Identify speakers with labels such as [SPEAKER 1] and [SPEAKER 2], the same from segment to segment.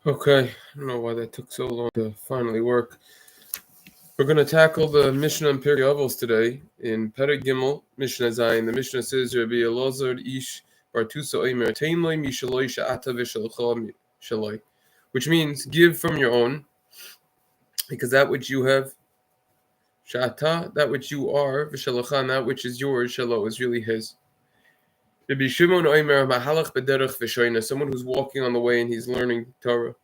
[SPEAKER 1] Okay, I don't know why that took so long to finally work. We're going to tackle the Mishnah and Pirkei Avos today in Perek Gimel, Mishnah Zayin. The Mishnah says, Rabbi Elazar Ish Bartusa Omer Tein Loi Mishaloi Sha'ata V'Shalcha Shaloi, which means give from your own, because that which you have, Sha'ata, that which you are, V'Shalcha, that which is yours, Shalo, is really his. Rabbi Shimon Omer Mahalach B'Derech V'Shoina, someone who's walking on the way and he's learning Torah.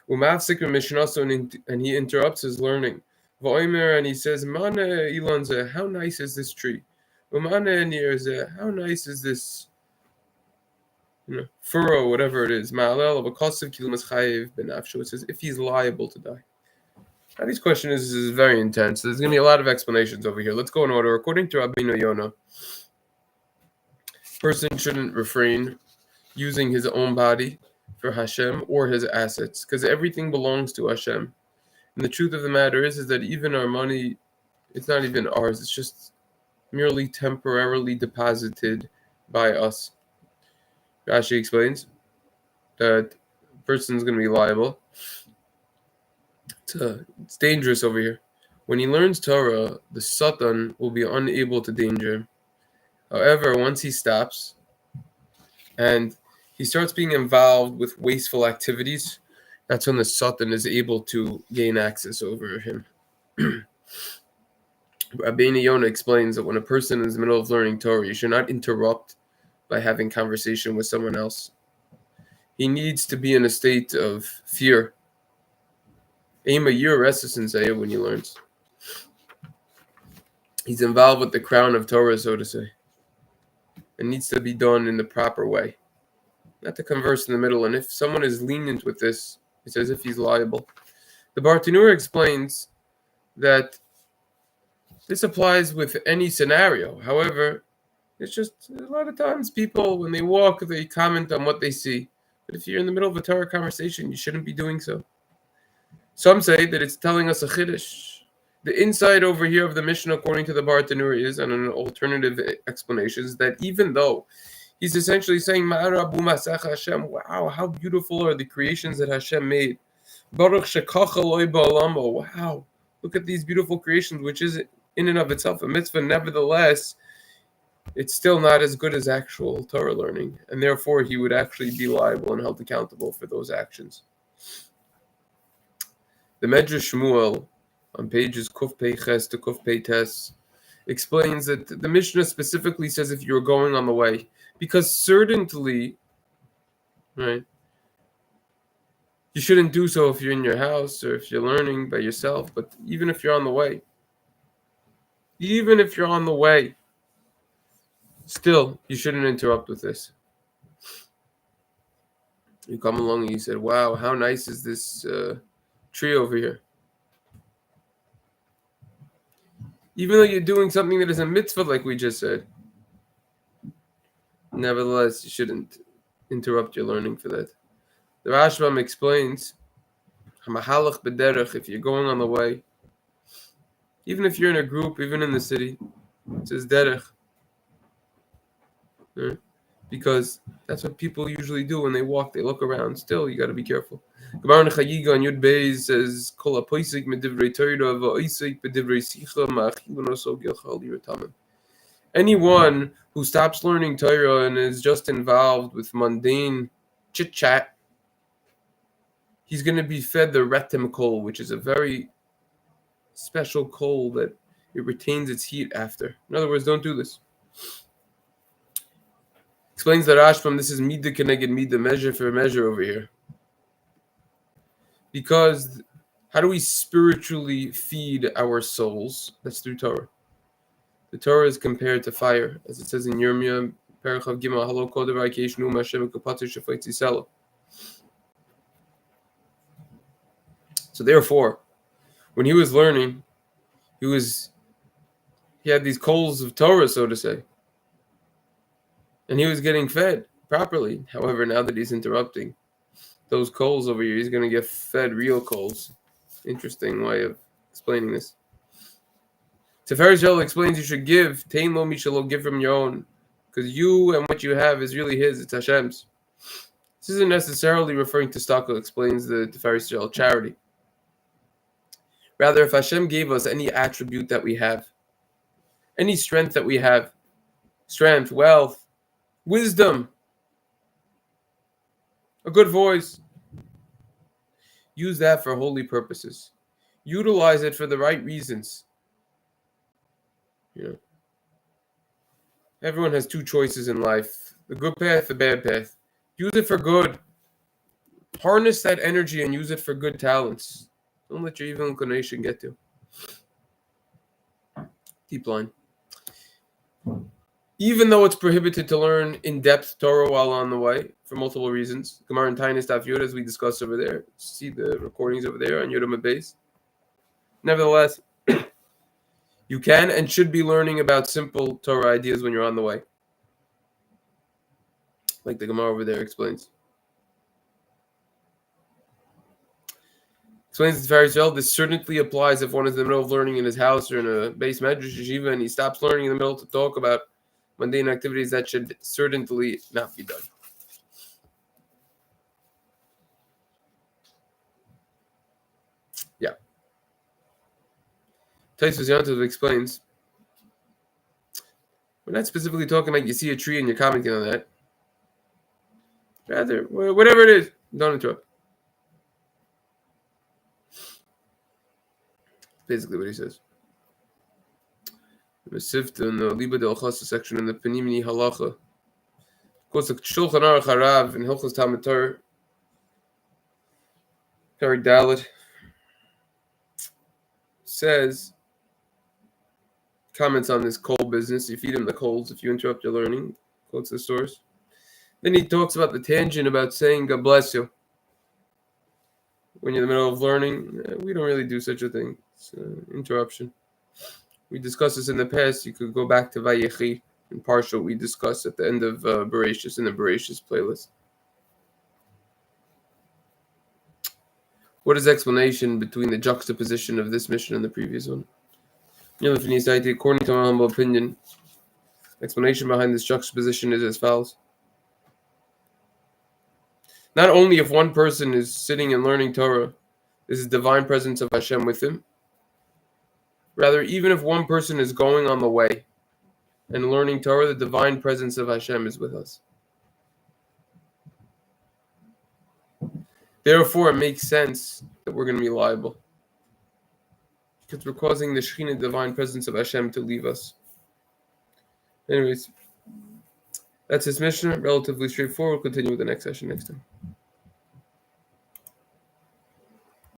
[SPEAKER 1] Umafsik Mishnaso, and he interrupts his learning. V'Omer, and he says, Mana Ilanze, how nice is this tree? Umana Nirze, how nice is this furrow, whatever it is. Ma'alel of a kosev kilumas chayiv benafsho. It says if he's liable to die. Now this question is very intense. There's going to be a lot of explanations over here. Let's go in order. According to Rabbeinu Yonah, person shouldn't refrain using his own body for Hashem or his assets, because everything belongs to Hashem. And the truth of the matter is that even our money, it's not even ours. It's just merely temporarily deposited by us. Rashi explains that a person is going to be liable. It's dangerous over here. When he learns Torah, the Satan will be unable to danger him. However, once he stops and he starts being involved with wasteful activities, that's when the Satan is able to gain access over him. Rabbeinu Yonah explains that when a person is in the middle of learning Torah, you should not interrupt by having conversation with someone else. He needs to be in a state of fear. Aim a year sensei when he learns. He's involved with the crown of Torah, so to say. It needs to be done in the proper way. Not to converse in the middle. And if someone is lenient with this, it's as if he's liable. The Bartanura explains that this applies with any scenario. However, it's just a lot of times people, when they walk, they comment on what they see. But if you're in the middle of a Torah conversation, you shouldn't be doing so. Some say that it's telling us a chiddush. The insight over here of the Mishnah, according to the Bartanura, is, and an alternative explanation, is that even though he's essentially saying, Ma'arabu Masach Hashem, wow, how beautiful are the creations that Hashem made. Baruch Shekacha Loi Ba'alamo, wow, look at these beautiful creations, which is in and of itself a mitzvah. Nevertheless, it's still not as good as actual Torah learning, and therefore he would actually be liable and held accountable for those actions. The Medrash Shmuel, on pages Kuf Pei Ches to Kuf Pei Tes, explains that the Mishnah specifically says if you're going on the way, because certainly, right, you shouldn't do so if you're in your house or if you're learning by yourself, but even if you're on the way, still, you shouldn't interrupt with this. You come along and you said, wow, how nice is this tree over here. Even though you're doing something that is a mitzvah, like we just said, nevertheless, you shouldn't interrupt your learning for that. The Rashbam explains, Hamahalach b'derech, if you're going on the way, even if you're in a group, even in the city, it says derech. Right? Because that's what people usually do when they walk, they look around. Still, you got to be careful. Gemara Nechayiga on Yud Beis says, Kol hapoisik medivrei Torah va'oisik b'divrei sicha ma'achilun oso gilchal yiratamim. Anyone who stops learning Torah and is just involved with mundane chit-chat, he's going to be fed the retim kol, which is a very special coal that it retains its heat after. In other words, don't do this. Explains the Rashbam, this is midah keneged midah, measure for measure over here. Because how do we spiritually feed our souls? That's through Torah. The Torah is compared to fire, as it says in Yirmiyah, Parachav Gimel, Halo Kodevar Keishnu Mashem Kapatir Shefait Zisela. So therefore, when he was learning, he had these coals of Torah, so to say. And he was getting fed properly. However, now that he's interrupting, those coals over here, he's going to get fed real coals. Interesting way of explaining this. Tiferes Shel explains you should give. Tein lo mishalo, give from your own. Because you and what you have is really his. It's Hashem's. This isn't necessarily referring to Stockel explains the Tiferes Yisrael charity. Rather, if Hashem gave us any attribute that we have, any strength that we have, strength, wealth, wisdom, a good voice, use that for holy purposes. Utilize it for the right reasons. Everyone has two choices in life: the good path, the bad path. Use it for good. Harness that energy and use it for good talents. Don't let your evil inclination get to. Deep line. Even though it's prohibited to learn in-depth Torah while on the way, for multiple reasons, Gemara and Tainis Daf Yud, as we discussed over there, see the recordings over there on Yudam Base. Nevertheless, you can and should be learning about simple Torah ideas when you're on the way, like the Gemara over there explains. Explains the Tiferes Yisrael, this certainly applies if one is in the middle of learning in his house or in a base medrash yeshiva and he stops learning in the middle to talk about mundane activities that should certainly not be done. Yeah. Taisus Yantov explains, we're not specifically talking like you see a tree and you're commenting on that. Rather, whatever it is, don't interrupt. Basically what he says. The Sifta in the Liba del Chasa section in the Penimini Halacha. Of course, the Shulchan Aruch Harav in Hilchos Talmud Torah, Perek Dalet, says, comments on this coal business. You feed him the coals if you interrupt your learning. Quotes the source. Then he talks about the tangent about saying God bless you when you're in the middle of learning. We don't really do such a thing. It's an interruption. We discussed this in the past. You could go back to Vayechi and Partial. We discussed at the end of Bereshis in the Bereshis playlist. What is the explanation between the juxtaposition of this mission and the previous one? According to my humble opinion, explanation behind this juxtaposition is as follows. Not only if one person is sitting and learning Torah, this is divine presence of Hashem with him. Rather, even if one person is going on the way and learning Torah, the divine presence of Hashem is with us. Therefore, it makes sense that we're going to be liable, because we're causing the Shekhinah, divine presence of Hashem, to leave us. Anyways, that's his mission. Relatively straightforward. We'll continue with the next session next time.